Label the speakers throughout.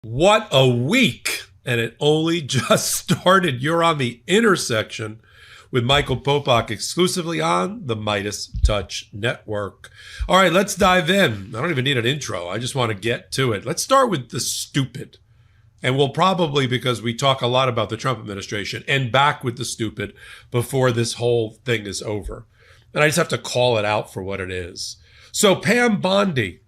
Speaker 1: What a week! And it only just started. You're on the intersection with Michael Popok exclusively on the Midas Touch Network. All right, let's dive in. I don't even need an intro. I just want to get to it. Let's start with the stupid. And we'll probably, because we talk a lot about the Trump administration, end back with the stupid before this whole thing is over. And I just have to call it out for what it is. So Pam Bondi,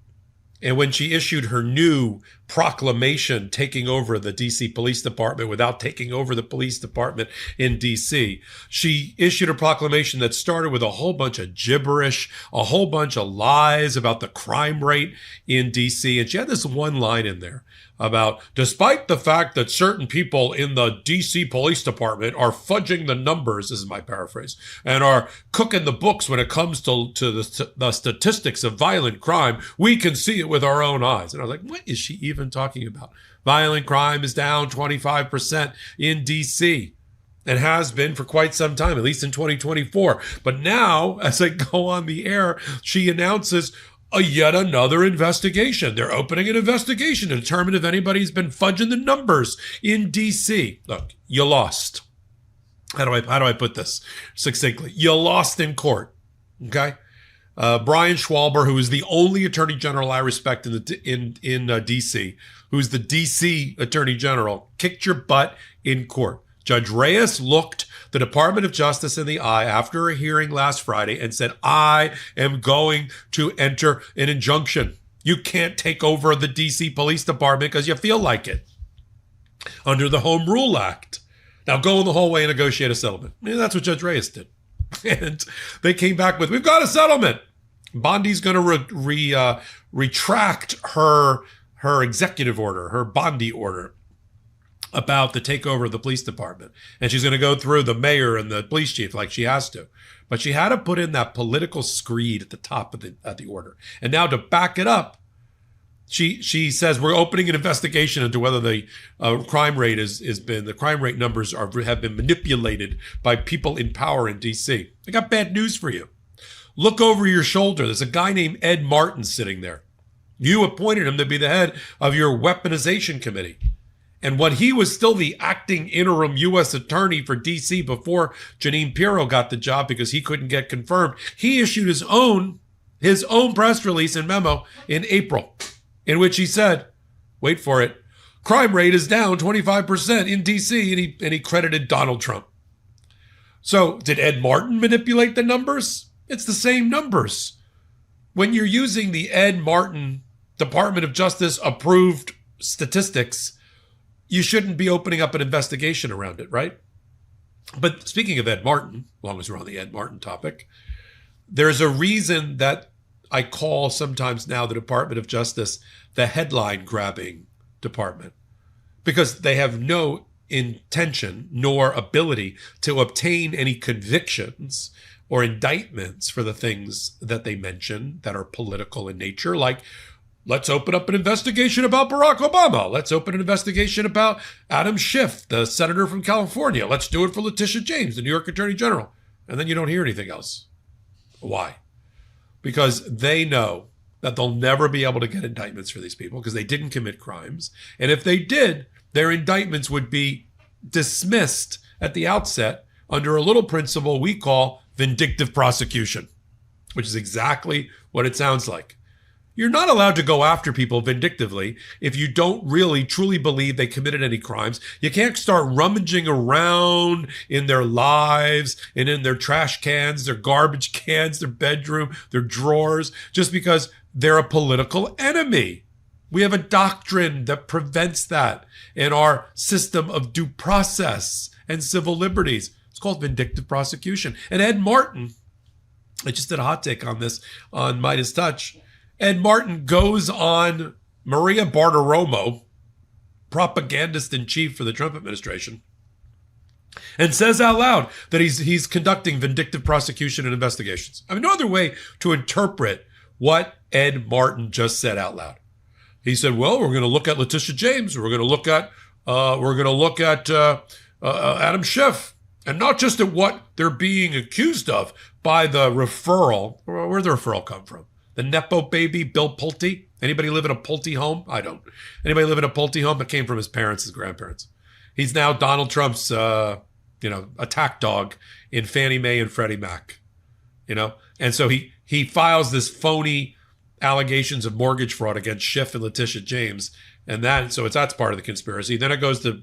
Speaker 1: and when she issued her new proclamation taking over the D.C. Police Department without taking over the police department in D.C., she issued a proclamation that started with a whole bunch of gibberish, a whole bunch of lies about the crime rate in D.C. And she had this one line in there about, despite the fact that certain people in the D.C. Police Department are fudging the numbers, this is my paraphrase, and are cooking the books when it comes to the statistics of violent crime, we can see it with our own eyes. And I was like, what is she even talking about? Violent crime is down 25% in D.C. and has been for quite some time, at least in 2024. But now, as I go on the air, she announces yet another investigation. They're opening an investigation to determine if anybody's been fudging the numbers in D.C. Look, you lost. How do I put this succinctly? You lost in court. Okay. Brian Schwalber, who is the only attorney general I respect in D.C., who's the D.C. attorney general, kicked your butt in court. Judge Reyes looked the Department of Justice in the eye after a hearing last Friday and said, I am going to enter an injunction. You can't take over the D.C. Police Department because you feel like it under the Home Rule Act. Now go in the hallway and negotiate a settlement. I mean, that's what Judge Reyes did. And they came back with, we've got a settlement. Bondi's going to retract her executive order, her Bondi order about the takeover of the police department. And she's going to go through the mayor and the police chief like she has to. But she had to put in that political screed at the top of the order. And now to back it up, she says we're opening an investigation into whether the crime rate the crime rate numbers have been manipulated by people in power in D.C. I got bad news for you. Look over your shoulder. There's a guy named Ed Martin sitting there. You appointed him to be the head of your weaponization committee. And when he was still the acting interim U.S. attorney for D.C. before Jeanine Pirro got the job because he couldn't get confirmed, he issued his own press release and memo in April, in which he said, wait for it, crime rate is down 25% in D.C., and he credited Donald Trump. So did Ed Martin manipulate the numbers? It's the same numbers. When you're using the Ed Martin Department of Justice approved statistics, you shouldn't be opening up an investigation around it, right? But speaking of Ed Martin, as long as we're on the Ed Martin topic, there's a reason that I call sometimes now the Department of Justice the headline grabbing department, because they have no intention nor ability to obtain any convictions or indictments for the things that they mention that are political in nature, like let's open up an investigation about Barack Obama. Let's open an investigation about Adam Schiff, the senator from California. Let's do it for Letitia James, the New York Attorney General. And then you don't hear anything else. Why? Because they know that they'll never be able to get indictments for these people because they didn't commit crimes. And if they did, their indictments would be dismissed at the outset under a little principle we call vindictive prosecution, which is exactly what it sounds like. You're not allowed to go after people vindictively if you don't really truly believe they committed any crimes. You can't start rummaging around in their lives and in their trash cans, their garbage cans, their bedroom, their drawers, just because they're a political enemy. We have a doctrine that prevents that in our system of due process and civil liberties. It's called vindictive prosecution. And Ed Martin, I just did a hot take on this on Midas Touch. Ed Martin goes on Maria Bartiromo, propagandist in chief for the Trump administration, and says out loud that he's conducting vindictive prosecution and investigations. I mean, no other way to interpret what Ed Martin just said out loud. He said, "Well, we're going to look at Letitia James. We're going to look at Adam Schiff, and not just at what they're being accused of by the referral. Where'd the referral come from? The Nepo baby, Bill Pulte, Anybody live in a Pulte home? I don't. Anybody live in a Pulte home that came from his parents, his grandparents? He's now Donald Trump's, attack dog in Fannie Mae and Freddie Mac, And so he files this phony allegations of mortgage fraud against Schiff and Letitia James. And that's part of the conspiracy. Then it goes to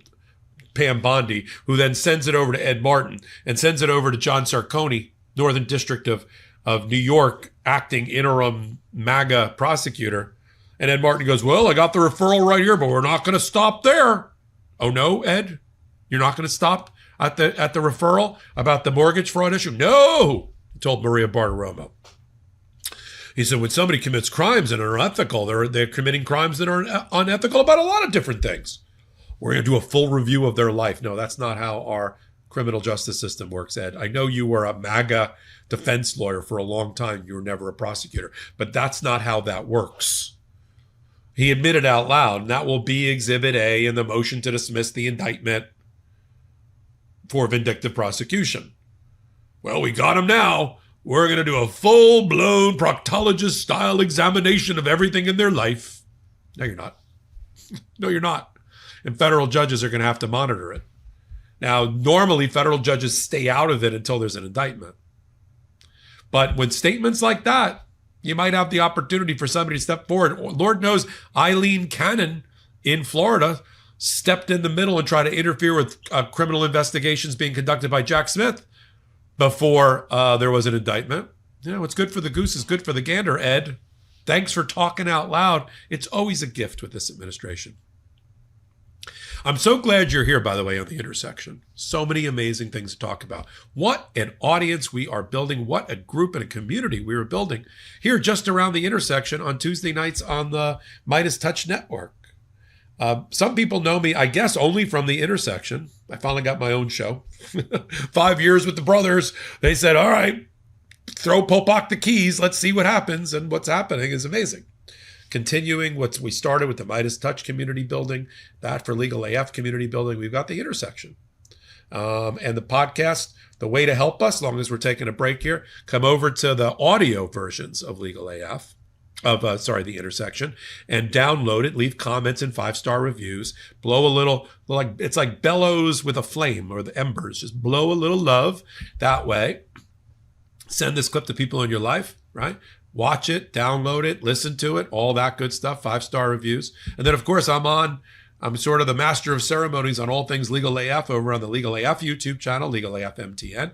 Speaker 1: Pam Bondi, who then sends it over to Ed Martin and sends it over to John Sarcone, Northern District of New York, acting interim MAGA prosecutor. And Ed Martin goes, well, I got the referral right here, but we're not going to stop there. Oh, no, Ed? You're not going to stop at the referral about the mortgage fraud issue? No, told Maria Bartiromo. He said, when somebody commits crimes that are unethical, they're committing crimes that are unethical about a lot of different things. We're going to do a full review of their life. No, that's not how our criminal justice system works, Ed. I know you were a MAGA defense lawyer for a long time. You were never a prosecutor, but that's not how that works. He admitted out loud, and that will be Exhibit A in the motion to dismiss the indictment for vindictive prosecution. Well, we got him now. We're going to do a full-blown proctologist-style examination of everything in their life. No, you're not. No, you're not. And federal judges are going to have to monitor it. Now, normally, federal judges stay out of it until there's an indictment. But when statements like that, you might have the opportunity for somebody to step forward. Lord knows Eileen Cannon in Florida stepped in the middle and tried to interfere with criminal investigations being conducted by Jack Smith before there was an indictment. What's good for the goose is good for the gander, Ed. Thanks for talking out loud. It's always a gift with this administration. I'm so glad you're here, by the way, on The Intersection. So many amazing things to talk about. What an audience we are building. What a group and a community we are building here just around The Intersection on Tuesday nights on the Midas Touch Network. Some people know me, I guess, only from The Intersection. I finally got my own show. 5 years with the brothers. They said, all right, throw Popok the keys. Let's see what happens. And what's happening is amazing. Continuing what we started with the Midas Touch community building, that for Legal AF community building, we've got The Intersection. And the podcast, the way to help us, as long as we're taking a break here, come over to the audio versions of Legal AF, The Intersection, and download it, leave comments and 5-star reviews, blow a little, it's like bellows with a flame or the embers, just blow a little love that way. Send this clip to people in your life, right? Watch it, download it, listen to it, all that good stuff, 5-star reviews. And then, of course, I'm sort of the master of ceremonies on all things Legal AF over on the Legal AF YouTube channel, Legal AF MTN.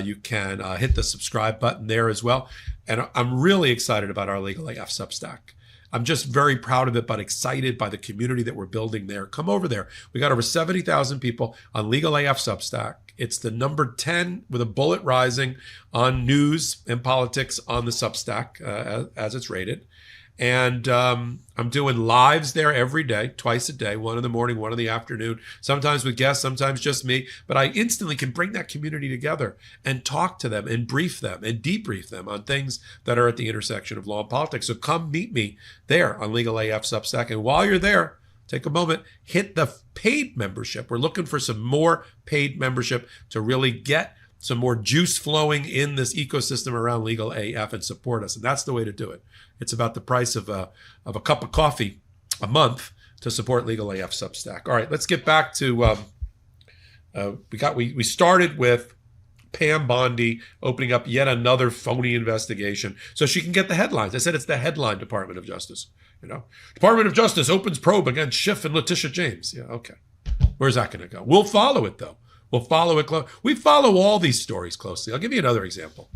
Speaker 1: You can hit the subscribe button there as well. And I'm really excited about our Legal AF Substack. I'm just very proud of it, but excited by the community that we're building there. Come over there. We got over 70,000 people on Legal AF Substack. It's the number 10 with a bullet rising on news and politics on the Substack as it's rated. And I'm doing lives there every day, twice a day, one in the morning, one in the afternoon, sometimes with guests, sometimes just me. But I instantly can bring that community together and talk to them and brief them and debrief them on things that are at the intersection of law and politics. So come meet me there on Legal AF Substack. And while you're there, take a moment, hit the paid membership. We're looking for some more paid membership to really get some more juice flowing in this ecosystem around Legal AF and support us. And that's the way to do it. It's about the price of a cup of coffee a month to support Legal AF Substack. All right, let's get back to we started with Pam Bondi opening up yet another phony investigation so she can get the headlines. I said it's the headline Department of Justice. Department of Justice opens probe against Schiff and Letitia James. Yeah, okay. Where's that going to go? We'll follow it, though. We'll follow it close. We follow all these stories closely. I'll give you another example.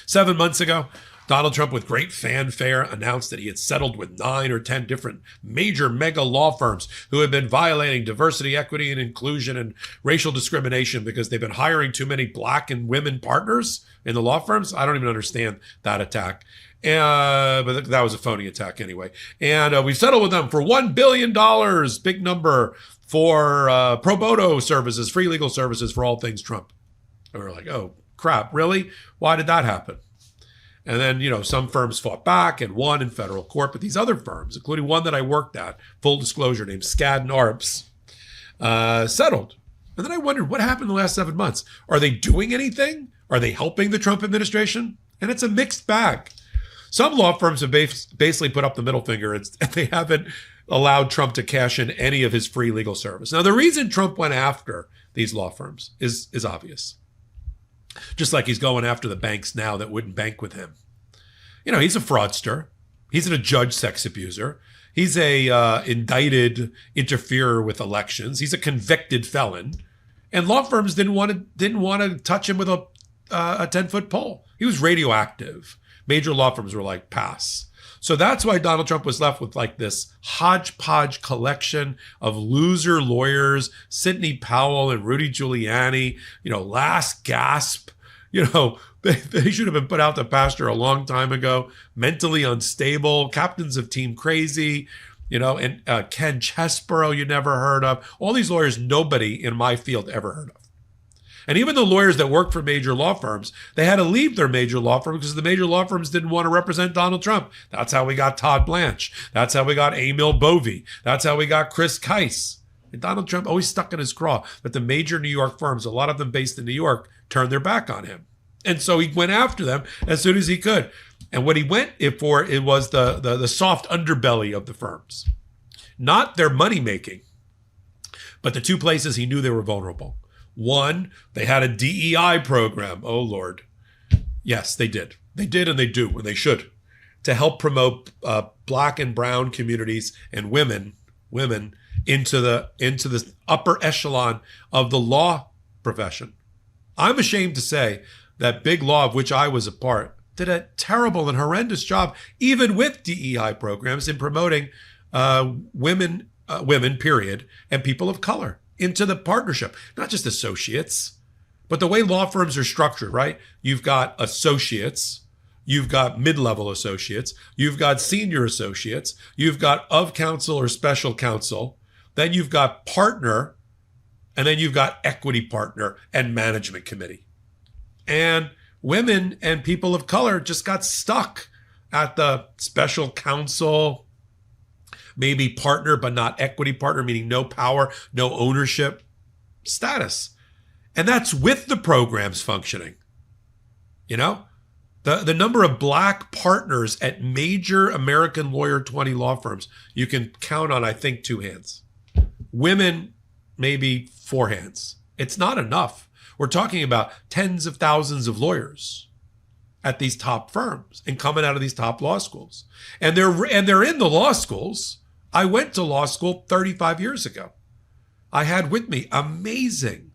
Speaker 1: 7 months ago, Donald Trump, with great fanfare, announced that he had settled with 9 or 10 different major mega law firms who had been violating diversity, equity, and inclusion and racial discrimination because they've been hiring too many black and women partners in the law firms. I don't even understand that attack. But that was a phony attack anyway. And we've settled with them for $1 billion, big number, for pro bono services, free legal services for all things Trump. And we're like, oh, crap, really? Why did that happen? And then, some firms fought back and won in federal court. But these other firms, including one that I worked at, full disclosure, named Skadden Arps, settled. And then I wondered, what happened in the last 7 months? Are they doing anything? Are they helping the Trump administration? And it's a mixed bag. Some law firms have basically put up the middle finger and they haven't allowed Trump to cash in any of his free legal service. Now, the reason Trump went after these law firms is obvious. Just like he's going after the banks now that wouldn't bank with him. You know, he's a fraudster. He's an adjudged sex abuser. He's a indicted interferer with elections. He's a convicted felon. And law firms didn't want to touch him with a 10-foot pole. He was radioactive. Major law firms were like, pass. So that's why Donald Trump was left with like this hodgepodge collection of loser lawyers, Sidney Powell and Rudy Giuliani, last gasp. They should have been put out to pasture a long time ago, mentally unstable, captains of Team Crazy, and Ken Chesborough you never heard of. All these lawyers nobody in my field ever heard of. And even the lawyers that worked for major law firms, they had to leave their major law firm because the major law firms didn't want to represent Donald Trump. That's how we got Todd Blanche. That's how we got Emil Bovey. That's how we got Chris Keiss. And Donald Trump always stuck in his craw that the major New York firms, a lot of them based in New York, turned their back on him. And so he went after them as soon as he could. And what he went for, it was the soft underbelly of the firms. Not their money making, but the two places he knew they were vulnerable. One, they had a DEI program. Oh, Lord. Yes, they did. They did and they do and they should to help promote Black and brown communities and women into the upper echelon of the law profession. I'm ashamed to say that big law of which I was a part did a terrible and horrendous job, even with DEI programs, in promoting women, period, and people of color into the partnership, not just associates, but the way law firms are structured, right? You've got associates, you've got mid-level associates, you've got senior associates, you've got of counsel or special counsel, then you've got partner, and then you've got equity partner and management committee. And women and people of color just got stuck at the special counsel, maybe partner, but not equity partner, meaning no power, no ownership status. And that's with the programs functioning. The number of Black partners at major American Lawyer 20 law firms, you can count on, I think, 2 hands. Women, maybe 4 hands. It's not enough. We're talking about tens of thousands of lawyers at these top firms and coming out of these top law schools. And they're in the law schools. I went to law school 35 years ago. I had with me amazing,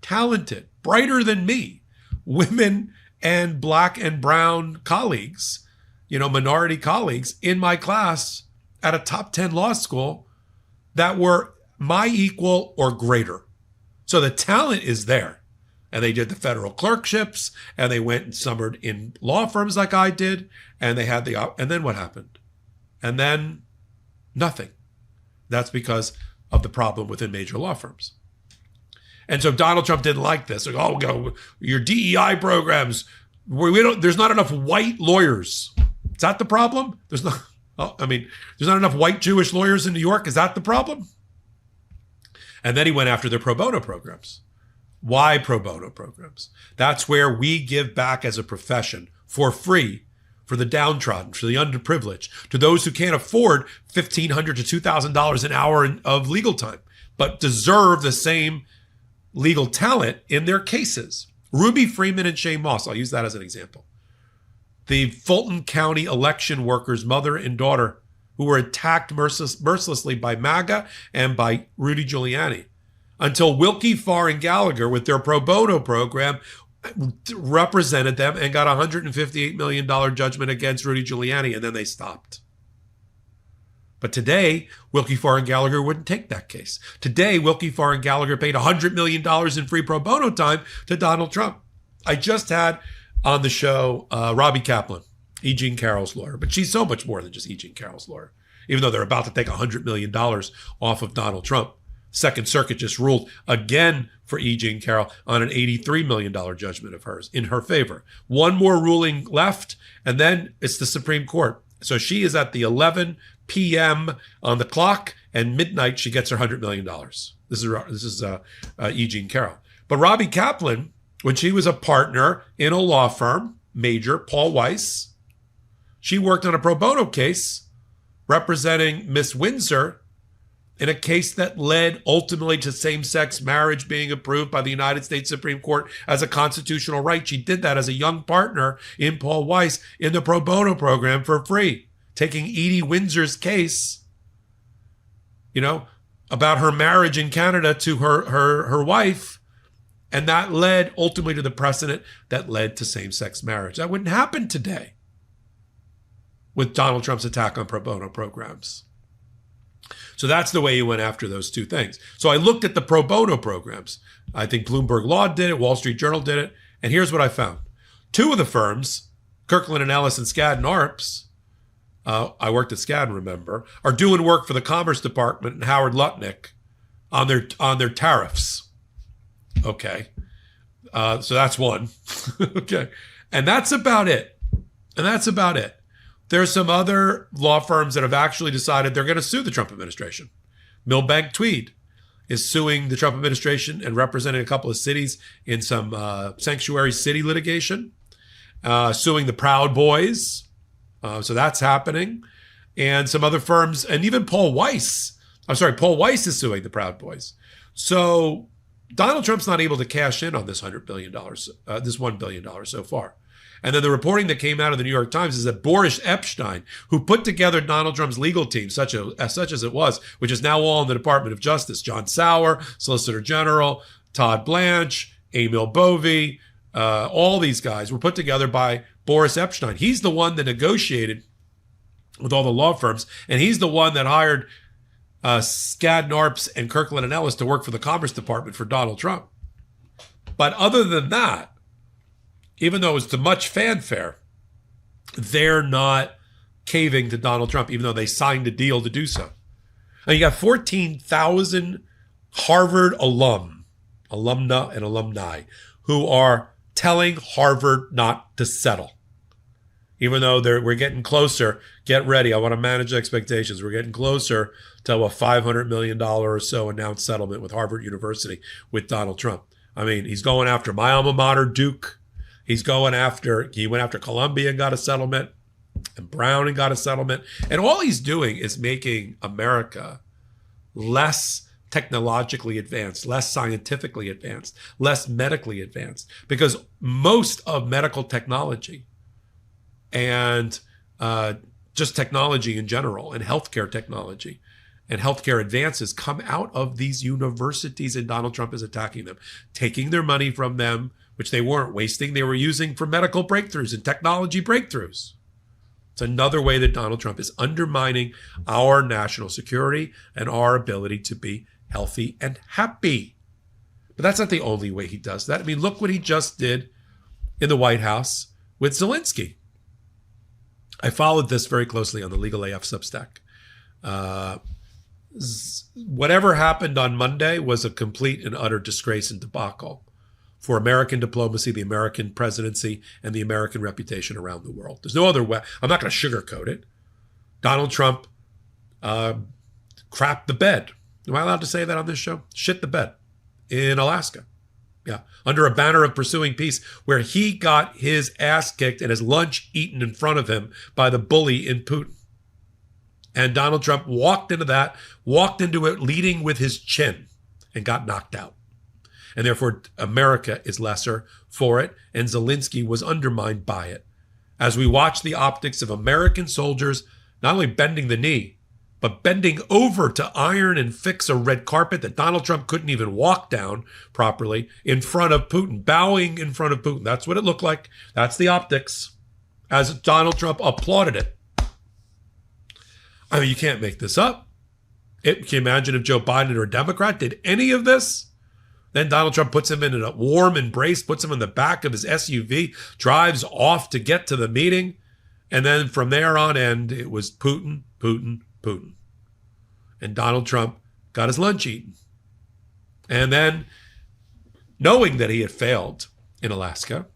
Speaker 1: talented, brighter than me, women and Black and brown colleagues, minority colleagues in my class at a top 10 law school that were my equal or greater. So the talent is there. And they did the federal clerkships, and they went and summered in law firms like I did, and they had and then what happened? And then nothing. That's because of the problem within major law firms. And so Donald Trump didn't like this. Like, your DEI programs, there's not enough white lawyers. Is that the problem? There's not enough white Jewish lawyers in New York. Is that the problem? And then he went after their pro bono programs. Why pro bono programs? That's where we give back as a profession for free for the downtrodden, for the underprivileged, to those who can't afford $1,500 to $2,000 an hour of legal time, but deserve the same legal talent in their cases. Ruby Freeman and Shane Moss, I'll use that as an example. The Fulton County election workers, mother and daughter, who were attacked mercilessly by MAGA and by Rudy Giuliani, until Wilkie, Farr, and Gallagher, with their pro bono program, represented them and got a $158 million judgment against Rudy Giuliani, and then they stopped. But today, Wilkie, Farr, and Gallagher wouldn't take that case. Today, Wilkie, Farr, and Gallagher paid $100 million in free pro bono time to Donald Trump. I just had on the show Robbie Kaplan, E. Jean Carroll's lawyer, but she's so much more than just E. Jean Carroll's lawyer, even though they're about to take $100 million off of Donald Trump. Second Circuit just ruled again for E. Jean Carroll on an $83 million judgment of hers in her favor. One more ruling left, and then it's the Supreme Court. So she is at the 11 p.m. on the clock, and midnight she gets her $100 million. This is E. Jean Carroll. But Robbie Kaplan, when she was a partner in a law firm, major, Paul Weiss, She worked on a pro bono case representing Miss Windsor in a case that led ultimately to same-sex marriage being approved by the United States Supreme Court as a constitutional right. She did that as a young partner in Paul Weiss in the pro bono program for free, taking Edie Windsor's case, about her marriage in Canada to her wife. And that led ultimately to the precedent that led to same-sex marriage. That wouldn't happen today with Donald Trump's attack on pro bono programs. So that's the way he went after those two things. So I looked at the pro bono programs. I think Bloomberg Law did it, Wall Street Journal did it, and here's what I found. Two of the firms, Kirkland and Ellis and Skadden Arps, I worked at Skadden, remember, are doing work for the Commerce Department and Howard Lutnick on their tariffs. Okay. So that's one. Okay. And that's about it. There's some other law firms that have actually decided they're going to sue the Trump administration. Milbank Tweed is suing the Trump administration and representing a couple of cities in some sanctuary city litigation, suing the Proud Boys. So that's happening. And some other firms, and even Paul Weiss is suing the Proud Boys. So Donald Trump's not able to cash in on this $100 billion, this $1 billion so far. And then the reporting that came out of the New York Times is that Boris Epshteyn, who put together Donald Trump's legal team, such as it was, which is now all in the Department of Justice, John Sauer, Solicitor General, Todd Blanche, Emil Bovee, all these guys were put together by Boris Epshteyn. He's the one that negotiated with all the law firms, and he's the one that hired Skadden Arps and Kirkland and Ellis to work for the Commerce Department for Donald Trump. But other than that, even though it was to much fanfare, they're not caving to Donald Trump, even though they signed a deal to do so. Now you got 14,000 Harvard alumna and alumni who are telling Harvard not to settle. Even though we're getting closer, get ready. I want to manage expectations. We're getting closer to a $500 million or so announced settlement with Harvard University with Donald Trump. I mean, he's going after my alma mater, Duke. He went after Columbia and got a settlement, and Brown and got a settlement. And all he's doing is making America less technologically advanced, less scientifically advanced, less medically advanced, because most of medical technology and just technology in general and healthcare technology and healthcare advances come out of these universities, and Donald Trump is attacking them, taking their money from them, which they weren't wasting. They were using for medical breakthroughs and technology breakthroughs. It's another way that Donald Trump is undermining our national security and our ability to be healthy and happy. But that's not the only way he does that. I mean, look what he just did in the White House with Zelensky. I followed this very closely on the Legal AF Substack. Whatever happened on Monday was a complete and utter disgrace and debacle for American diplomacy, the American presidency, and the American reputation around the world. There's no other way. I'm not going to sugarcoat it. Donald Trump crapped the bed. Am I allowed to say that on this show? Shit the bed in Alaska. Yeah, under a banner of pursuing peace, where he got his ass kicked and his lunch eaten in front of him by the bully in Putin. And Donald Trump walked into it leading with his chin and got knocked out. And therefore, America is lesser for it, and Zelensky was undermined by it. As we watch the optics of American soldiers not only bending the knee, but bending over to iron and fix a red carpet that Donald Trump couldn't even walk down properly in front of Putin, bowing in front of Putin. That's what it looked like. That's the optics, as Donald Trump applauded it. I mean, you can't make this up. Can you imagine if Joe Biden or a Democrat did any of this? Then Donald Trump puts him in a warm embrace, puts him in the back of his SUV, drives off to get to the meeting. And then from there on end, it was Putin, Putin, Putin. And Donald Trump got his lunch eaten. And then, knowing that he had failed in Alaska,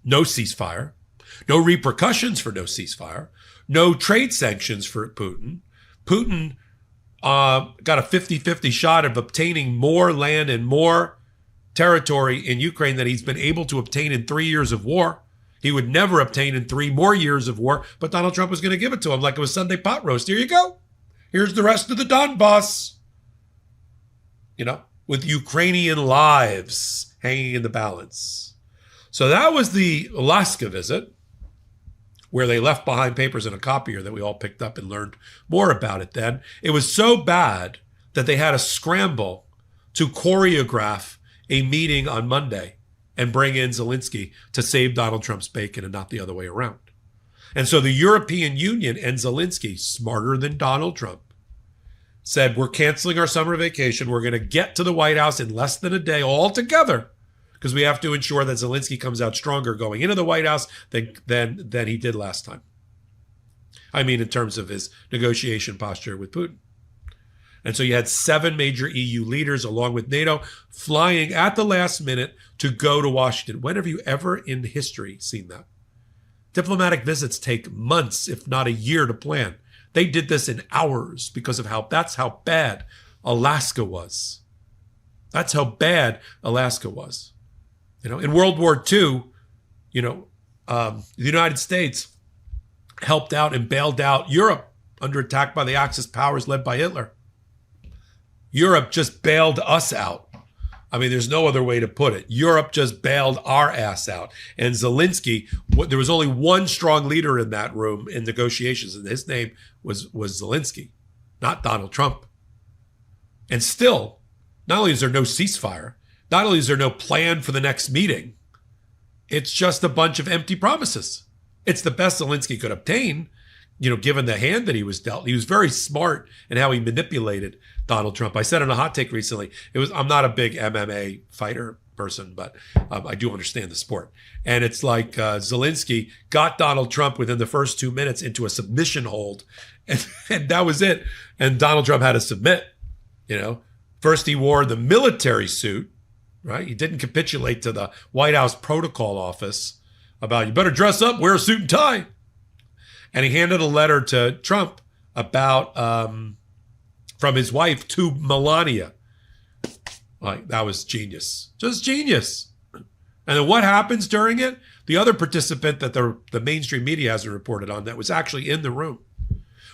Speaker 1: no ceasefire, no repercussions for no ceasefire, no trade sanctions for Putin, Putin got a 50-50 shot of obtaining more land and more territory in Ukraine than he's been able to obtain in 3 years of war. he would never obtain in 3 more years of war, but Donald Trump was going to give it to him like it was Sunday pot roast. Here you go. Here's the rest of the Donbass. With Ukrainian lives hanging in the balance. So that was the Alaska visit, where they left behind papers in a copier that we all picked up and learned more about it then. It was so bad that they had to scramble to choreograph a meeting on Monday and bring in Zelensky to save Donald Trump's bacon and not the other way around. And so the European Union and Zelensky, smarter than Donald Trump, said, we're canceling our summer vacation. We're going to get to the White House in less than a day all together because we have to ensure that Zelensky comes out stronger going into the White House than he did last time. I mean, in terms of his negotiation posture with Putin. And so you had 7 major EU leaders along with NATO flying at the last minute to go to Washington. When have you ever in history seen that? Diplomatic visits take months, if not a year, to plan. They did this in hours because of that's how bad Alaska was. That's how bad Alaska was. In World War II, the United States helped out and bailed out Europe under attack by the Axis powers led by Hitler. Europe just bailed us out. I mean, there's no other way to put it. Europe just bailed our ass out. And Zelensky, there was only one strong leader in that room in negotiations, and his name was Zelensky, not Donald Trump. And still, not only is there no ceasefire, not only is there no plan for the next meeting, it's just a bunch of empty promises. It's the best Zelensky could obtain, given the hand that he was dealt. He was very smart in how he manipulated Donald Trump. I said in a hot take recently, I'm not a big MMA fighter person, but I do understand the sport. And it's like Zelensky got Donald Trump within the first 2 minutes into a submission hold, and that was it. And Donald Trump had to submit. First he wore the military suit, right? He didn't capitulate to the White House protocol office about, you better dress up, wear a suit and tie. And he handed a letter to Trump about from his wife to Melania. Like, that was genius. Just genius. And then what happens during it? The other participant that the mainstream media hasn't reported on that was actually in the room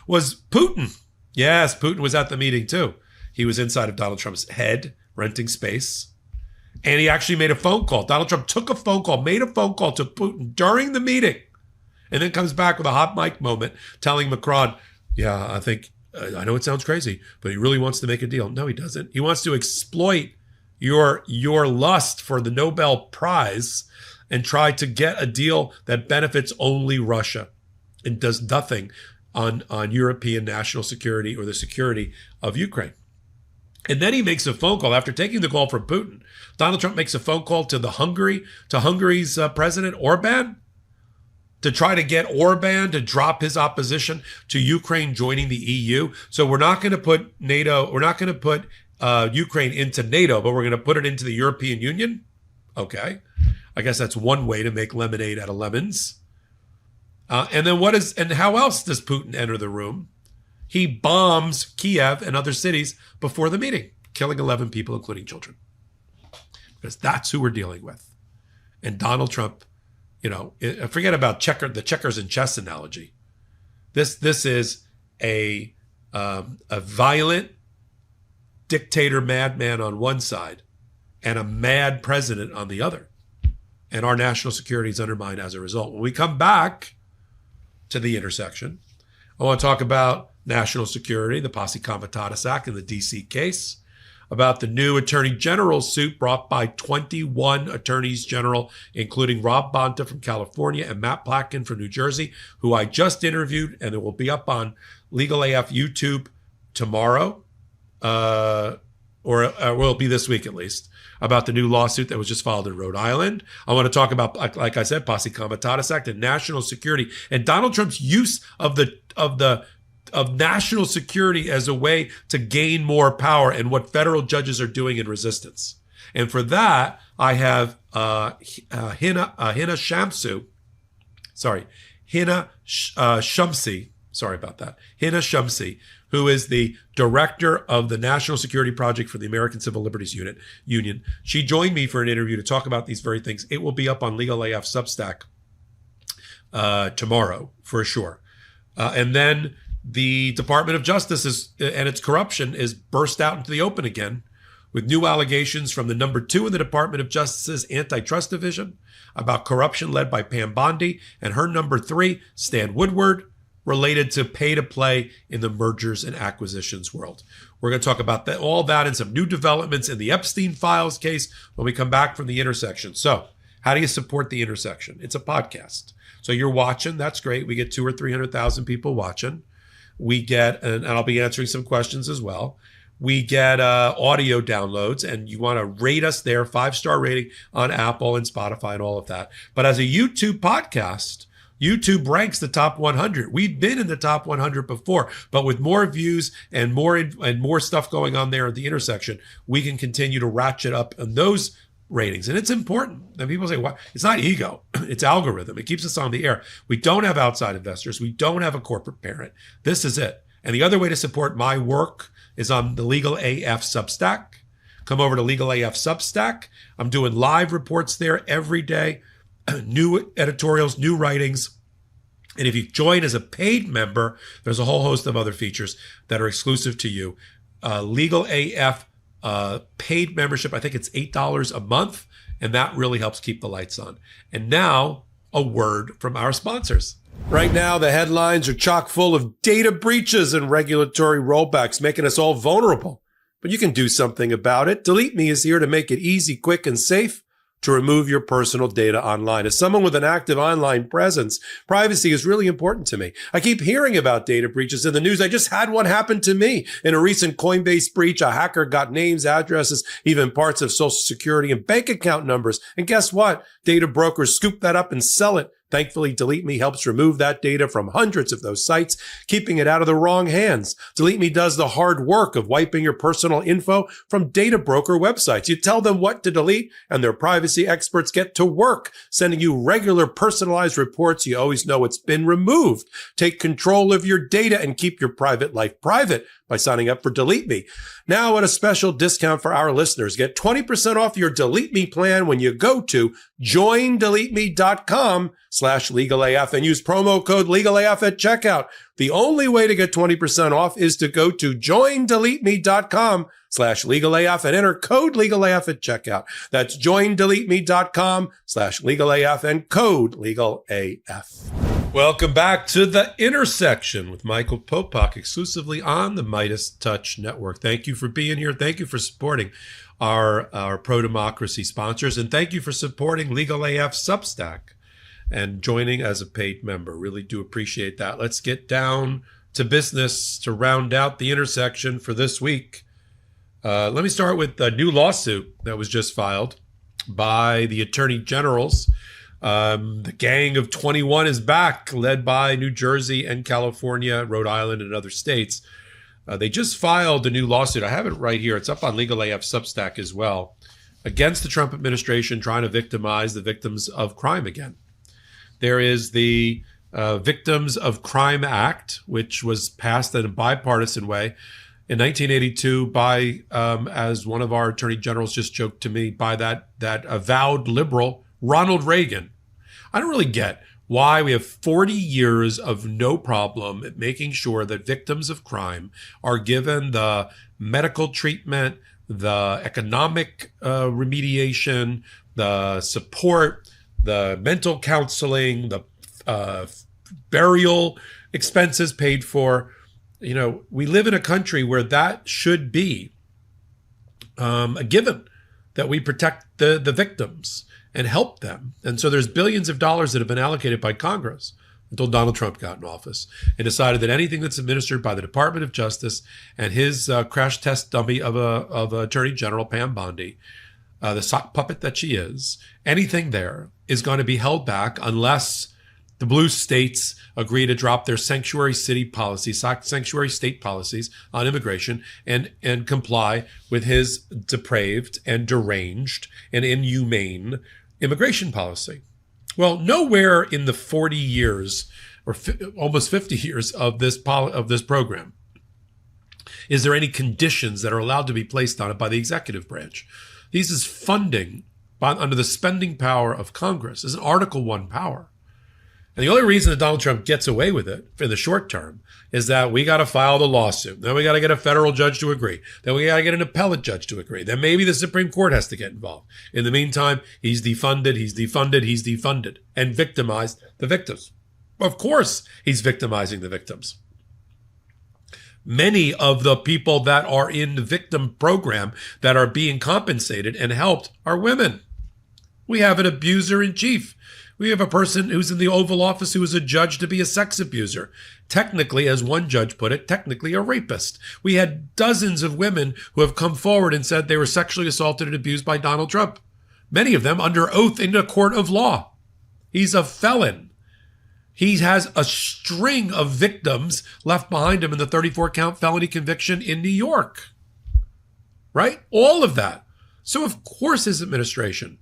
Speaker 1: was Putin. Yes, Putin was at the meeting too. He was inside of Donald Trump's head, renting space. And he actually made a phone call. Donald Trump took a phone call, made a phone call to Putin during the meeting. And then comes back with a hot mic moment telling Macron, yeah, I know it sounds crazy, but he really wants to make a deal. No, he doesn't. He wants to exploit your lust for the Nobel Prize and try to get a deal that benefits only Russia and does nothing on European national security or the security of Ukraine. And then he makes a phone call after taking the call from Putin. Donald Trump makes a phone call to Hungary's President Orban, to try to get Orban to drop his opposition to Ukraine joining the EU. So we're not going to put Ukraine into NATO, but we're going to put it into the European Union. Okay. I guess that's one way to make lemonade out of lemons. And how else does Putin enter the room? He bombs Kiev and other cities before the meeting, killing 11 people, including children. Because that's who we're dealing with. And Donald Trump, forget about the checkers and chess analogy. This is a violent dictator madman on one side and a mad president on the other. And our national security is undermined as a result. When we come back to the intersection, I want to talk about national security, the Posse Comitatus Act in the D.C. case, about the new Attorney General suit brought by 21 attorneys general, including Rob Bonta from California and Matt Platkin from New Jersey, who I just interviewed, and it will be up on Legal AF YouTube tomorrow, or will be this week at least, about the new lawsuit that was just filed in Rhode Island. I want to talk about, like I said, Posse Comitatus Act and national security, and Donald Trump's use of national security as a way to gain more power and what federal judges are doing in resistance. And for that, I have Hina Shamsi, who is the director of the National Security Project for the American Civil Liberties Union. She joined me for an interview to talk about these very things. It will be up on Legal AF Substack tomorrow for sure. And then the Department of Justice and its corruption is burst out into the open again with new allegations from the number 2 in the Department of Justice's Antitrust Division about corruption led by Pam Bondi and her number 3, Stan Woodward, related to pay-to-play in the mergers and acquisitions world. We're going to talk about all that and some new developments in the Epstein Files case when we come back from the Intersection. So, how do you support the Intersection? It's a podcast. So you're watching. That's great. We get 200,000 or 300,000 people watching. We get, and I'll be answering some questions as well. We get audio downloads, and you want to rate us there, 5-star rating on Apple and Spotify and all of that. But as a YouTube podcast, YouTube ranks the top 100. We've been in the top 100 before, but with more views and more stuff going on there at the Intersection, we can continue to ratchet up on those ratings. And it's important. And people say, well, it's not ego, it's algorithm. It keeps us on the air. We don't have outside investors. We don't have a corporate parent. This is it. And the other way to support my work is on the Legal AF Substack. Come over to Legal AF Substack. I'm doing live reports there every day, new editorials, new writings. And if you join as a paid member, there's a whole host of other features that are exclusive to you. Legal AF paid membership, I think it's $8 a month, and that really helps keep the lights on. And now, a word from our sponsors. Right now, the headlines are chock full of data breaches and regulatory rollbacks, making us all vulnerable. But you can do something about it. Delete Me is here to make it easy, quick, and safe to remove your personal data online. As someone with an active online presence, privacy is really important to me. I keep hearing about data breaches in the news. I just had one happen to me. In a recent Coinbase breach, a hacker got names, addresses, even parts of Social Security and bank account numbers. And guess what? Data brokers scoop that up and sell it. Thankfully, Delete Me helps remove that data from hundreds of those sites, keeping it out of the wrong hands. Delete Me does the hard work of wiping your personal info from data broker websites. You tell them what to delete, and their privacy experts get to work, sending you regular personalized reports. You always know it's been removed. Take control of your data and keep your private life private by signing up for Delete Me. Now at a special discount for our listeners, get 20% off your Delete Me plan when you go to joindeleteme.com/legalaf and use promo code legalaf at checkout. The only way to get 20% off is to go to joindeleteme.com/legalaf and enter code legalaf at checkout. That's joindeleteme.com/legalaf and code legalaf. Welcome back to The Intersection with Michael Popok, exclusively on the Midas Touch Network. Thank you for being here. Thank you for supporting our pro-democracy sponsors. And thank you for supporting Legal AF Substack and joining as a paid member. Really do appreciate that. Let's get down to business to round out The Intersection for this week. Let me start with a new lawsuit that was just filed by the Attorney Generals. The Gang of 21 is back, led by New Jersey and California, Rhode Island, and other states. They just filed a new lawsuit. I have it right here. It's up on Legal AF Substack as well, against the Trump administration trying to victimize the victims of crime again. There is the Victims of Crime Act, which was passed in a bipartisan way in 1982 by, as one of our attorney generals just joked to me, by that avowed liberal Ronald Reagan. I don't really get why we have 40 years of no problem at making sure that victims of crime are given the medical treatment, the economic remediation, the support, the mental counseling, the burial expenses paid for. You know, we live in a country where that should be a given, that we protect the victims and help them. And so there's billions of dollars that have been allocated by Congress until Donald Trump got in office and decided that anything that's administered by the Department of Justice and his crash test dummy of Attorney General Pam Bondi, the sock puppet that she is, anything there is going to be held back unless the blue states agree to drop their sanctuary city policies, sanctuary state policies on immigration and comply with his depraved and deranged and inhumane immigration policy. Well, nowhere in the 40 years or almost 50 years of this program is there any conditions that are allowed to be placed on it by the executive branch. This is funding under the spending power of Congress. This is an Article I power. And the only reason that Donald Trump gets away with it for the short term is that we got to file the lawsuit. Then we got to get a federal judge to agree. Then we got to get an appellate judge to agree. Then maybe the Supreme Court has to get involved. In the meantime, he's defunded, and victimized the victims. Of course, he's victimizing the victims. Many of the people that are in the victim program that are being compensated and helped are women. We have an abuser in chief. We have a person who's in the Oval Office who is adjudged to be a sex abuser. Technically, as one judge put it, technically a rapist. We had dozens of women who have come forward and said they were sexually assaulted and abused by Donald Trump. Many of them under oath in a court of law. He's a felon. He has a string of victims left behind him in the 34-count felony conviction in New York. Right? All of that. So of course his administration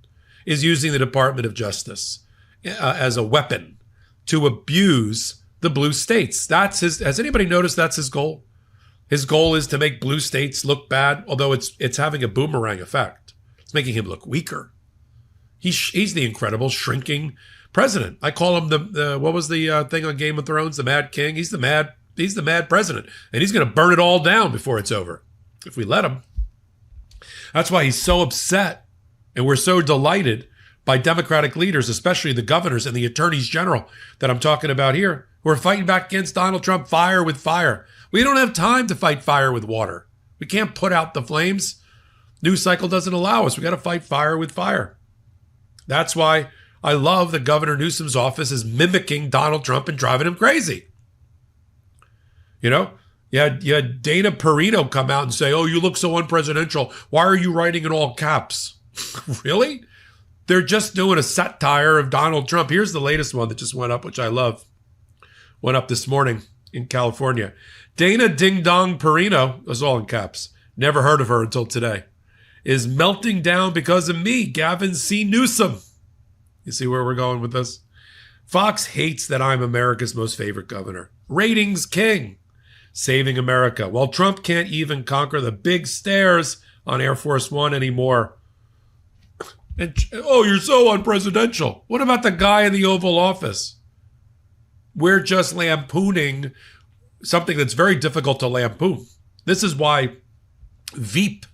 Speaker 1: is using the Department of Justice as a weapon to abuse the blue states. That's his. Has anybody noticed that's his goal? His goal is to make blue states look bad, although it's having a boomerang effect. It's making him look weaker. He's the incredible shrinking president. I call him the what was the thing on Game of Thrones? The Mad King. He's the mad president, and he's going to burn it all down before it's over if we let him. That's why he's so upset, and we're so delighted by Democratic leaders, especially the governors and the attorneys general that I'm talking about here, who are fighting back against Donald Trump fire with fire. We don't have time to fight fire with water. We can't put out the flames. News cycle doesn't allow us. We got to fight fire with fire. That's why I love that Governor Newsom's office is mimicking Donald Trump and driving him crazy. You know, you had Dana Perino come out and say, "Oh, you look so unpresidential. Why are you writing in all caps?" Really? They're just doing a satire of Donald Trump. Here's the latest one that just went up, which I love. Went up this morning in California. Dana Ding Dong Perino, that's all in caps, never heard of her until today, is melting down because of me, Gavin C. Newsom. You see where we're going with this? Fox hates that I'm America's most favorite governor. Ratings king. Saving America. Well, Trump can't even conquer the big stairs on Air Force One anymore. And, oh, you're so unpresidential. What about the guy in the Oval Office? We're just lampooning something that's very difficult to lampoon. This is why Veep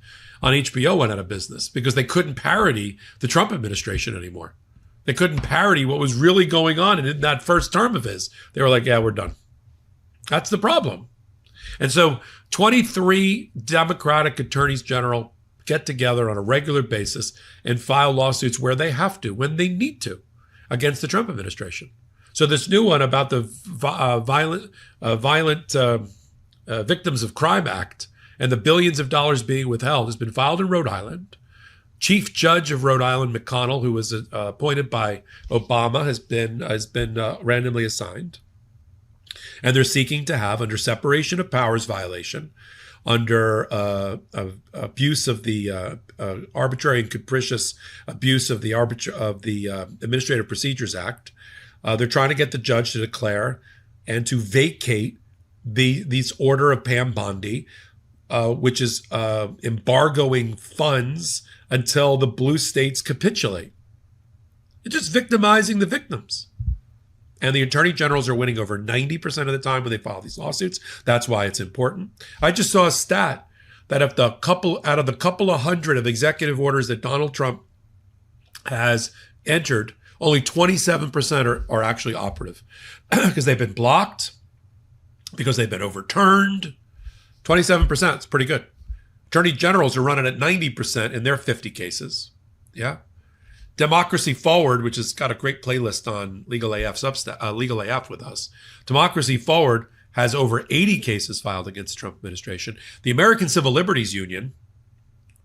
Speaker 1: on HBO went out of business, because they couldn't parody the Trump administration anymore. They couldn't parody what was really going on in that first term of his. They were like, yeah, we're done. That's the problem. And so 23 Democratic attorneys general get together on a regular basis and file lawsuits where they have to, when they need to, against the Trump administration. So this new one about the Violent Victims of Crime Act and the billions of dollars being withheld has been filed in Rhode Island. Chief Judge of Rhode Island, McConnell, who was appointed by Obama, has been randomly assigned. And they're seeking to have, under separation of powers violation, under abuse of the arbitrary and capricious abuse of the Administrative Procedures Act, they're trying to get the judge to declare and to vacate this order of Pam Bondi, which is embargoing funds until the blue states capitulate. It's just victimizing the victims. And the attorney generals are winning over 90% of the time when they file these lawsuits. That's why it's important. I just saw a stat that out of the couple of hundred of executive orders that Donald Trump has entered, only 27% are actually operative because they've been blocked, because they've been overturned. 27%, it's pretty good. Attorney generals are running at 90% in their 50 cases. Yeah. Democracy Forward, which has got a great playlist on Legal AF with us. Democracy Forward has over 80 cases filed against the Trump administration. The American Civil Liberties Union,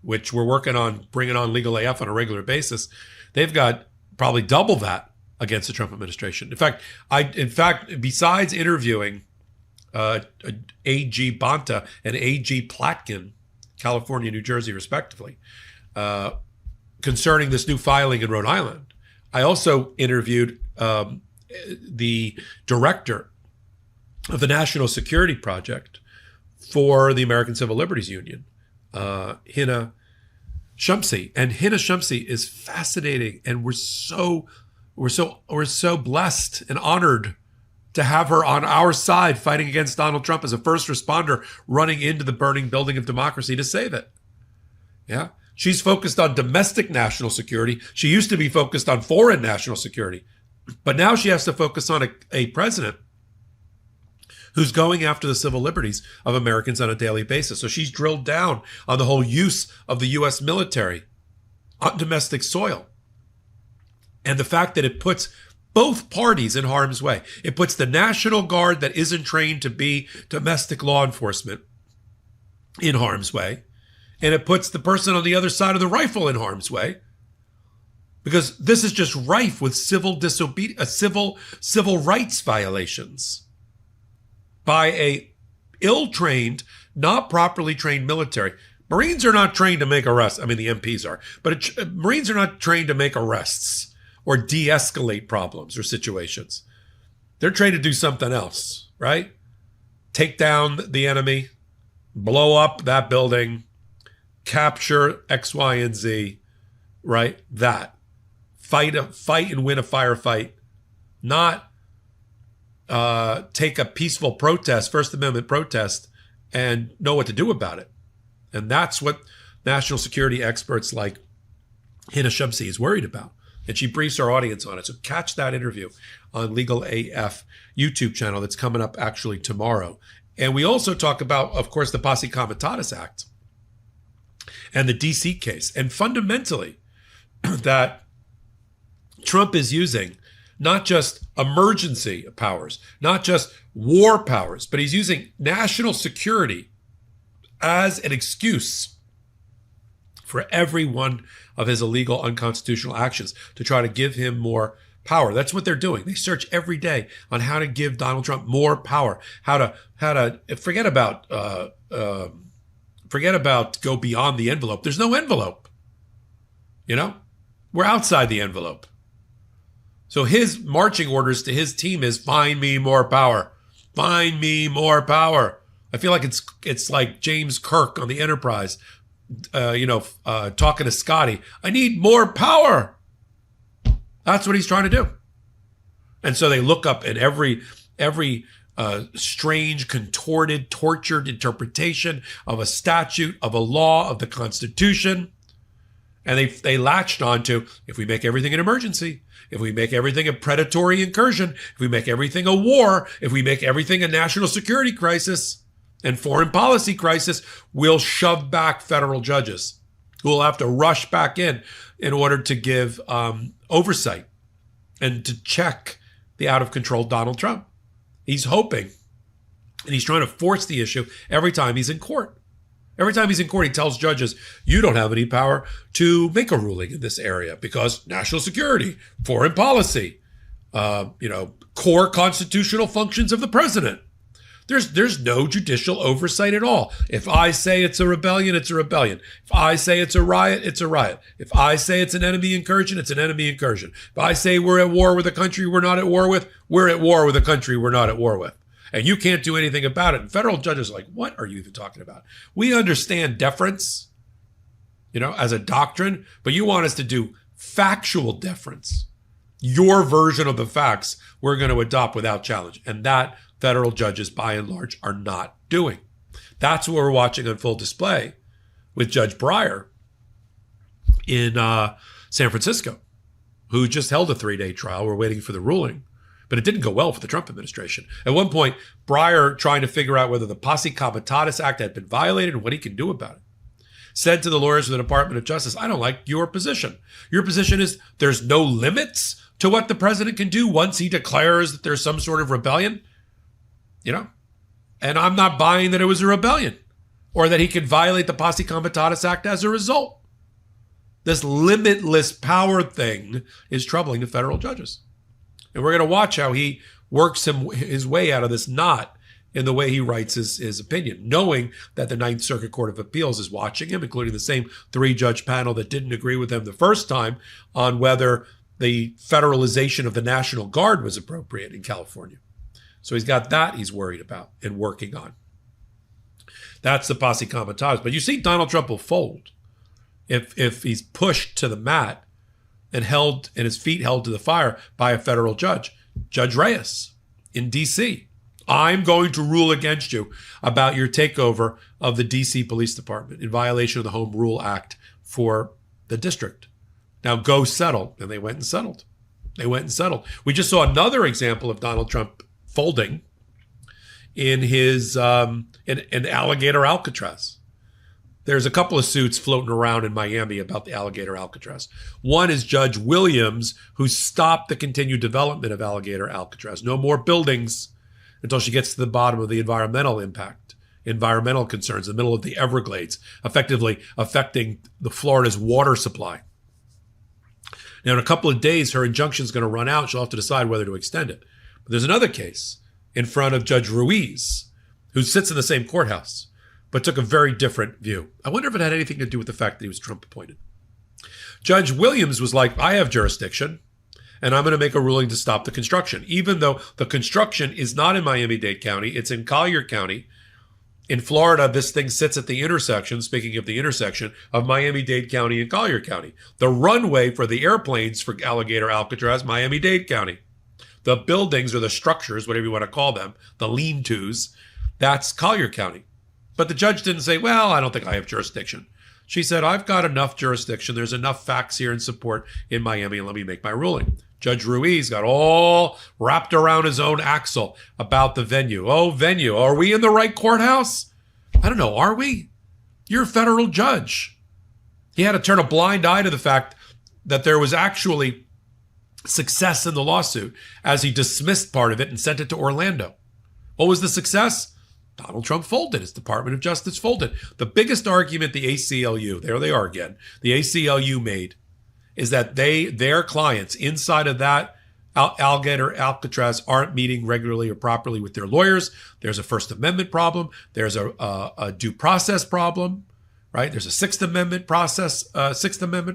Speaker 1: which we're working on bringing on Legal AF on a regular basis, they've got probably double that against the Trump administration. In fact, besides interviewing AG Bondi and AG Platkin, California, New Jersey, respectively, concerning this new filing in Rhode Island, I also interviewed the director of the National Security Project for the American Civil Liberties Union, Hina Shumsey. And Hina Shumsey is fascinating, and we're so We're so blessed and honored to have her on our side fighting against Donald Trump as a first responder running into the burning building of democracy to save it. Yeah. She's focused on domestic national security. She used to be focused on foreign national security. But now she has to focus on a president who's going after the civil liberties of Americans on a daily basis. So she's drilled down on the whole use of the U.S. military on domestic soil. And the fact that it puts both parties in harm's way. It puts the National Guard that isn't trained to be domestic law enforcement in harm's way. And it puts the person on the other side of the rifle in harm's way. Because this is just rife with civil rights violations by a ill-trained, not properly trained military. Marines are not trained to make arrests. I mean, the MPs are. But Marines are not trained to make arrests or de-escalate problems or situations. They're trained to do something else, right? Take down the enemy, blow up that building, capture X, Y, and Z, right? That. Fight and win a firefight, not take a peaceful protest, First Amendment protest, and know what to do about it. And that's what national security experts like Hina Shamsi is worried about. And she briefs our audience on it. So catch that interview on Legal AF YouTube channel that's coming up actually tomorrow. And we also talk about, of course, the Posse Comitatus Act and the DC case. And fundamentally, that Trump is using not just emergency powers, not just war powers, but he's using national security as an excuse for every one of his illegal, unconstitutional actions to try to give him more power. That's what they're doing. They search every day on how to give Donald Trump more power, how to forget about go beyond the envelope. There's no envelope. You know, we're outside the envelope. So his marching orders to his team is find me more power. Find me more power. I feel like it's like James Kirk on the Enterprise, talking to Scotty. I need more power. That's what he's trying to do. And so they look up in every strange, contorted, tortured interpretation of a statute, of a law, of the Constitution. And they latched on to, if we make everything an emergency, if we make everything a predatory incursion, if we make everything a war, if we make everything a national security crisis and foreign policy crisis, we'll shove back federal judges who will have to rush back in order to give oversight and to check the out-of-control Donald Trump. He's hoping, and he's trying to force the issue every time he's in court. Every time he's in court, he tells judges, you don't have any power to make a ruling in this area because national security, foreign policy, core constitutional functions of the president. There's no judicial oversight at all. If I say it's a rebellion, it's a rebellion. If I say it's a riot, it's a riot. If I say it's an enemy incursion, it's an enemy incursion. If I say we're at war with a country we're not at war with, we're at war with a country we're not at war with. And you can't do anything about it. And federal judges are like, what are you even talking about? We understand deference, as a doctrine, but you want us to do factual deference. Your version of the facts we're going to adopt without challenge. And that federal judges, by and large, are not doing. That's what we're watching on full display with Judge Breyer in San Francisco, who just held a 3-day trial. We're waiting for the ruling. But it didn't go well for the Trump administration. At one point, Breyer, trying to figure out whether the Posse Comitatus Act had been violated and what he can do about it, said to the lawyers of the Department of Justice, I don't like your position. Your position is there's no limits to what the president can do once he declares that there's some sort of rebellion. And I'm not buying that it was a rebellion or that he can violate the Posse Comitatus Act as a result. This limitless power thing is troubling the federal judges. And we're going to watch how he works his way out of this knot in the way he writes his opinion, knowing that the Ninth Circuit Court of Appeals is watching him, including the same 3-judge panel that didn't agree with him the first time on whether the federalization of the National Guard was appropriate in California. So he's got that he's worried about and working on. That's the Posse Comitatus. But you see Donald Trump will fold if he's pushed to the mat and his feet held to the fire by a federal judge, Judge Reyes in D.C. I'm going to rule against you about your takeover of the D.C. Police Department in violation of the Home Rule Act for the district. Now go settle. And they went and settled. We just saw another example of Donald Trump folding in his in Alligator Alcatraz. There's a couple of suits floating around in Miami about the Alligator Alcatraz. One is Judge Williams, who stopped the continued development of Alligator Alcatraz. No more buildings until she gets to the bottom of the environmental impact, environmental concerns in the middle of the Everglades, effectively affecting the Florida's water supply. Now, in a couple of days, her injunction is going to run out. She'll have to decide whether to extend it. But there's another case in front of Judge Ruiz, who sits in the same courthouse, but took a very different view. I wonder if it had anything to do with the fact that he was Trump appointed. Judge Williams was like, I have jurisdiction, and I'm going to make a ruling to stop the construction, even though the construction is not in Miami-Dade County. It's in Collier County. In Florida, this thing sits at the intersection, speaking of the intersection, of Miami-Dade County and Collier County. The runway for the airplanes for Alligator Alcatraz, Miami-Dade County. The buildings or the structures, whatever you want to call them, the lean-tos, that's Collier County. But the judge didn't say, well, I don't think I have jurisdiction. She said, I've got enough jurisdiction. There's enough facts here and support in Miami, and let me make my ruling. Judge Ruiz got all wrapped around his own axle about the venue. Oh, venue. Are we in the right courthouse? I don't know. Are we? You're a federal judge. He had to turn a blind eye to the fact that there was actually success in the lawsuit as he dismissed part of it and sent it to Orlando. What was the success? Donald Trump folded. His Department of Justice folded. The biggest argument the ACLU, there they are again, the ACLU made is that their clients inside of that Alligator Alcatraz aren't meeting regularly or properly with their lawyers. There's a First Amendment problem. There's a due process problem, right? There's a Sixth Amendment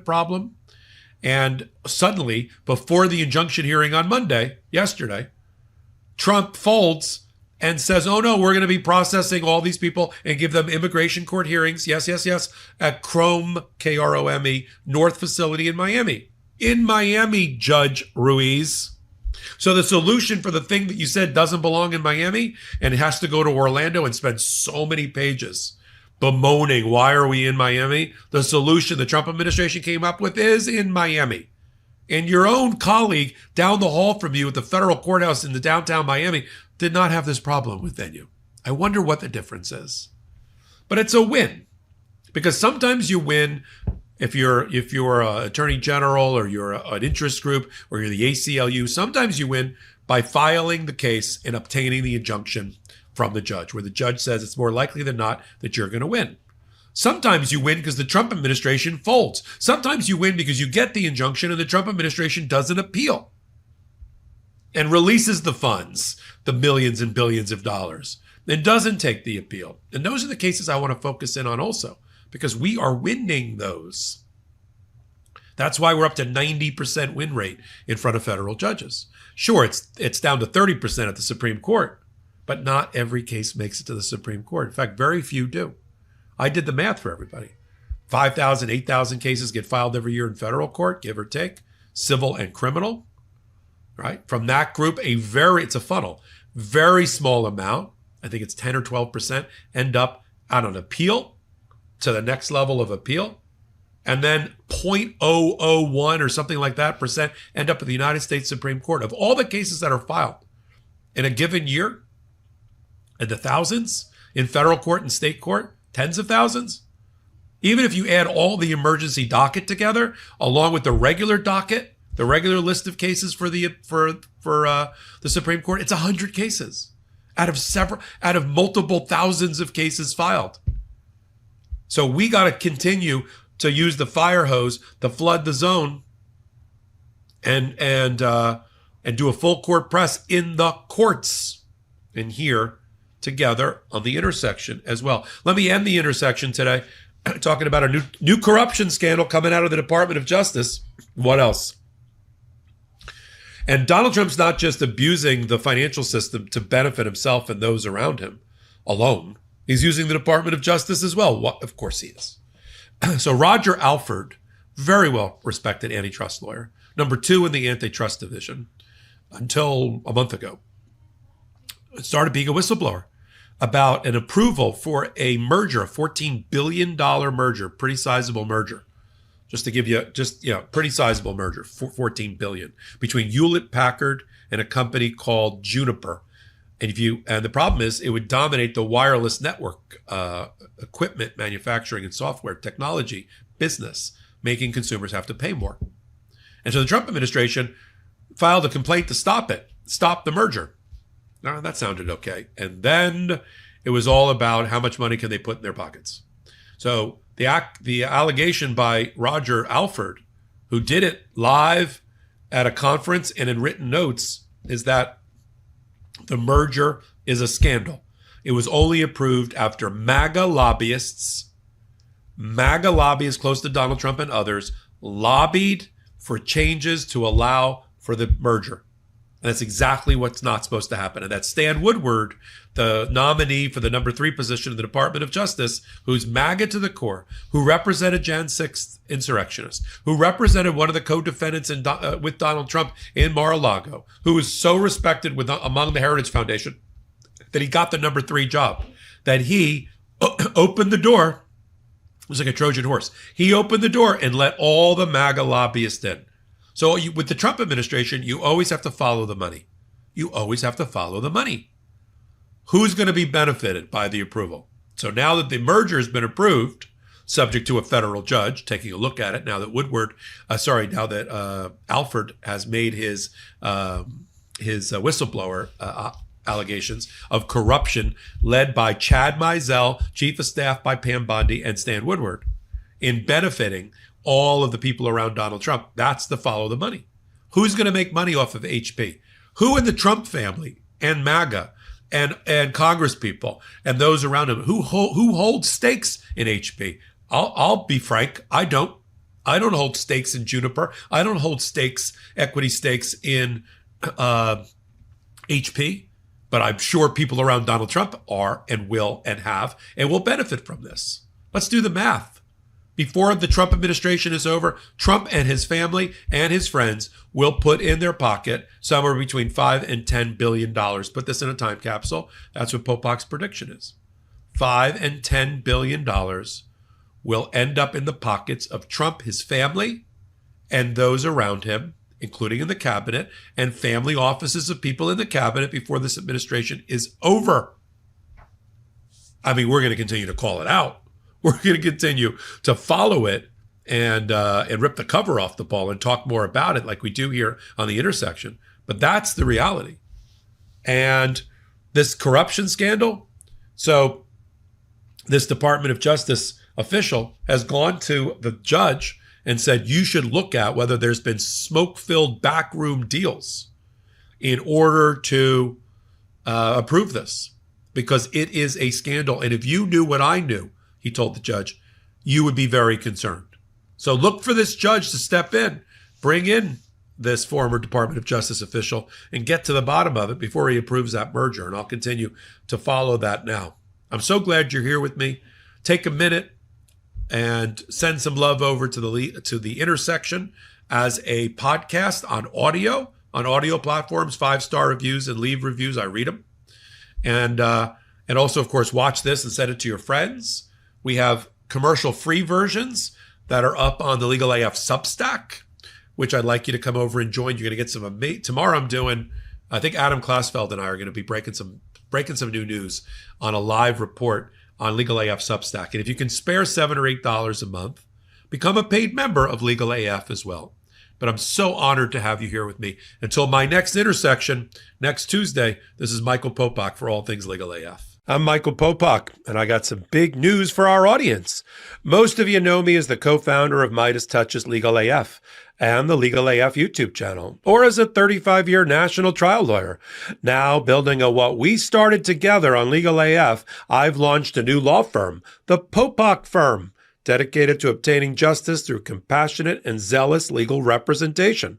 Speaker 1: problem. And suddenly, before the injunction hearing on Monday, yesterday, Trump folds and says, oh no, we're going to be processing all these people and give them immigration court hearings, yes, at Krome, Krome, North facility in Miami. In Miami, Judge Ruiz. So the solution for the thing that you said doesn't belong in Miami and it has to go to Orlando and spend so many pages bemoaning, why are we in Miami? The solution the Trump administration came up with is in Miami. And your own colleague down the hall from you at the federal courthouse in the downtown Miami did not have this problem with venue. I wonder what the difference is. But it's a win, because sometimes you win if you're an attorney general or you're an interest group or you're the ACLU. Sometimes you win by filing the case and obtaining the injunction from the judge, where the judge says it's more likely than not that you're going to win. Sometimes you win because the Trump administration folds. Sometimes you win because you get the injunction and the Trump administration doesn't appeal and releases the funds, the millions and billions of dollars, and doesn't take the appeal. And those are the cases I want to focus in on also, because we are winning those. That's why we're up to 90% win rate in front of federal judges. Sure, it's down to 30% at the Supreme Court, but not every case makes it to the Supreme Court. In fact, very few do. I did the math for everybody. 5,000, 8,000 cases get filed every year in federal court, give or take, civil and criminal, right? From that group, it's a funnel. Very small amount, I think it's 10 or 12%, end up on an appeal to the next level of appeal. And then 0.001 or something like that percent end up at the United States Supreme Court. Of all the cases that are filed in a given year, in the thousands, in federal court and state court, tens of thousands. Even if you add all the emergency docket together, along with the regular docket, the regular list of cases for the Supreme Court, it's 100 cases out of multiple thousands of cases filed. So we got to continue to use the fire hose to flood the zone and do a full court press in the courts and here together on the intersection as well. Let me end the intersection today talking about a new corruption scandal coming out of the Department of Justice. What else? And Donald Trump's not just abusing the financial system to benefit himself and those around him alone. He's using the Department of Justice as well. Of course he is. So Roger Alford, very well respected antitrust lawyer. Number 2 in the antitrust division until a month ago. Started being a whistleblower about an approval for a merger, a $14 billion merger, pretty sizable merger. Just to give you, pretty sizable merger, $14 billion, between Hewlett-Packard and a company called Juniper. And the problem is it would dominate the wireless network, equipment, manufacturing, and software technology business, making consumers have to pay more. And so the Trump administration filed a complaint to stop the merger. Now, that sounded okay. And then it was all about how much money can they put in their pockets. So the allegation by Roger Alford, who did it live at a conference and in written notes, is that the merger is a scandal. It was only approved after MAGA lobbyists close to Donald Trump and others, lobbied for changes to allow for the merger. And that's exactly what's not supposed to happen. And that's Stan Woodward, the nominee for the number 3 position in the Department of Justice, who's MAGA to the core, who represented Jan 6th insurrectionists, who represented one of the co-defendants with Donald Trump in Mar-a-Lago, who was so respected among the Heritage Foundation that he got the number 3 job, that he opened the door. It was like a Trojan horse. He opened the door and let all the MAGA lobbyists in. So with the Trump administration, you always have to follow the money. You always have to follow the money. Who's going to be benefited by the approval? So now that the merger has been approved, subject to a federal judge taking a look at it, now that Alford has made his whistleblower allegations of corruption led by Chad Mizell, chief of staff by Pam Bondi, and Stan Woodward, in benefiting all of the people around Donald Trump. That's the follow the money. Who's going to make money off of HP? Who in the Trump family and MAGA and Congress people and those around him who hold stakes in HP? I'll be frank, I don't hold stakes in Juniper. I don't hold equity stakes in HP, but I'm sure people around Donald Trump are and will and have and will benefit from this. Let's do the math. Before the Trump administration is over, Trump and his family and his friends will put in their pocket somewhere between $5 and $10 billion. Put this in a time capsule. That's what Popok's prediction is. $5 and $10 billion will end up in the pockets of Trump, his family, and those around him, including in the cabinet, and family offices of people in the cabinet before this administration is over. I mean, we're going to continue to call it out. We're going to continue to follow it and rip the cover off the ball and talk more about it like we do here on The Intersection. But that's the reality. And this corruption scandal, so this Department of Justice official has gone to the judge and said, you should look at whether there's been smoke-filled backroom deals in order to approve this, because it is a scandal. And if you knew what I knew, he told the judge, you would be very concerned. So look for this judge to step in, bring in this former Department of Justice official and get to the bottom of it before he approves that merger. And I'll continue to follow that now. I'm so glad you're here with me. Take a minute and send some love over to the Intersection as a podcast on audio platforms, 5-star reviews, and leave reviews. I read them. And also, of course, watch this and send it to your friends. We have commercial-free versions that are up on the Legal AF Substack, which I'd like you to come over and join. You're going to get some tomorrow. I think Adam Klasfeld and I are going to be breaking some new news on a live report on Legal AF Substack. And if you can spare $7 or $8 a month, become a paid member of Legal AF as well. But I'm so honored to have you here with me. Until my next Intersection, next Tuesday, this is Michael Popok for All Things Legal AF. I'm Michael Popok, and I got some big news for our audience. Most of you know me as the co-founder of Midas Touches Legal AF and the Legal AF YouTube channel, or as a 35-year national trial lawyer. Now, building on what we started together on Legal AF, I've launched a new law firm, the Popok Firm, dedicated to obtaining justice through compassionate and zealous legal representation.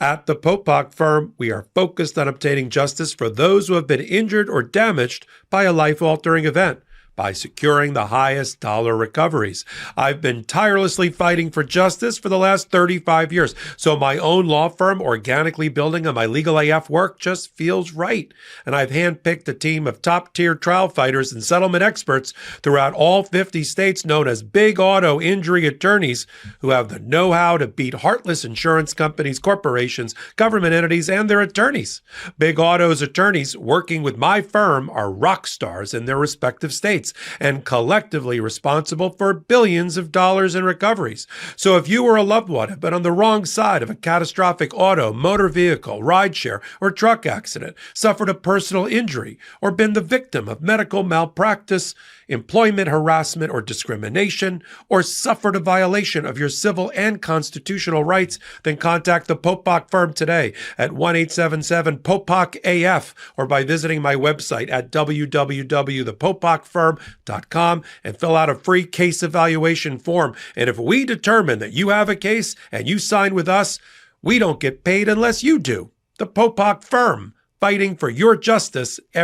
Speaker 1: At the Popok Firm, we are focused on obtaining justice for those who have been injured or damaged by a life-altering event, by securing the highest dollar recoveries. I've been tirelessly fighting for justice for the last 35 years, so my own law firm organically building on my legal AF work just feels right. And I've handpicked a team of top-tier trial fighters and settlement experts throughout all 50 states known as big auto injury attorneys who have the know-how to beat heartless insurance companies, corporations, government entities, and their attorneys. Big Auto's attorneys working with my firm are rock stars in their respective states and collectively responsible for billions of dollars in recoveries. So if you or a loved one have been on the wrong side of a catastrophic auto, motor vehicle, rideshare, or truck accident, suffered a personal injury, or been the victim of medical malpractice, employment harassment or discrimination, or suffered a violation of your civil and constitutional rights, then contact the Popok Firm today at 1-877-POPOK-AF or by visiting my website at www.thepopokfirm.com and fill out a free case evaluation form. And if we determine that you have a case and you sign with us, we don't get paid unless you do. The Popok Firm, fighting for your justice every